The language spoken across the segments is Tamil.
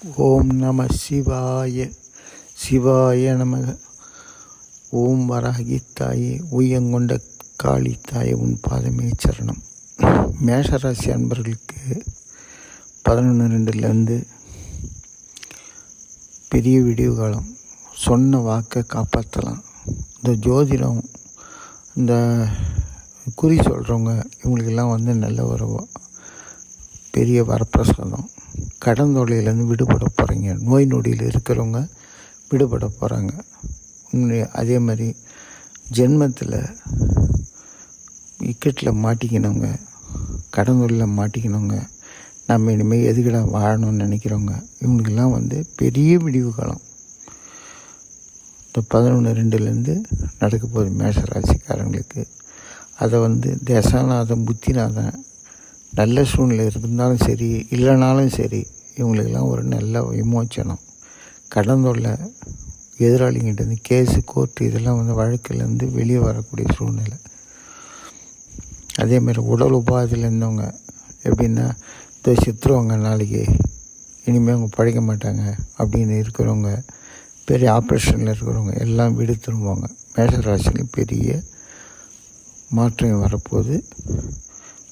ஓம் நம சிவாய சிவாய நமக. ஓம் வராகி தாயே, உய்யங்கொண்ட காளி தாயே, உன் பாதமே சரணம். மேஷராசி அன்பர்களுக்கு 11/2 பெரிய விடிவு காலம். சொன்ன வாக்கை காப்பாற்றலாம். இந்த ஜோதிடம், இந்த குறி சொல்கிறவங்க, இவங்களுக்கெல்லாம் நல்ல ஒரு பெரிய வரப்பிரசாதம். கடன் தொல்லையிலேருந்து விடுபட போகிறீங்க. நோய் நொடியில் இருக்கிறவங்க விடுபட போகிறாங்க. அதே மாதிரி ஜென்மத்தில் இக்கட்டில் மாட்டிக்கினவங்க, கடன் தொழிலில் மாட்டிக்கினவங்க, நம்ம இனிமேல் எதுக்கிட வாழணும்னு நினைக்கிறவங்க, இவங்களுக்கெல்லாம் பெரிய விடிவு காலம் இந்த 11/2 நடக்க போகுது மேஷராசிக்காரங்களுக்கு. அதை தசாநாதன் புத்திநாதன் நல்ல சூழ்நிலை இருந்தாலும் சரி, இல்லைனாலும் சரி, இவங்களுக்கெல்லாம் ஒரு நல்ல விமோச்சனம். கடன் தொல்லை, எதிராளிங்கிட்ட கேஸு, கோர்ட்டு, இதெல்லாம் வழக்கிலேருந்து வெளியே வரக்கூடிய சூழ்நிலை. அதேமாதிரி உடல் உபாதையில் இருந்தவங்க, எப்படின்னா சித்துருவாங்க, நாளைக்கு இனிமேல் அவங்க பழைக்க மாட்டாங்க அப்படின்னு இருக்கிறவங்க, பெரிய ஆப்ரேஷனில் இருக்கிறவங்க எல்லாம் வீடு திரும்புவாங்க. மேஷராசிலையும் பெரிய மாற்றம் வரப்போது.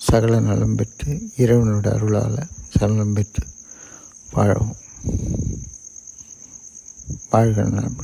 சகல நலம் பெற்று இறைவனோட அருளால் சலனம் பெற்று வாழ்க நலம்.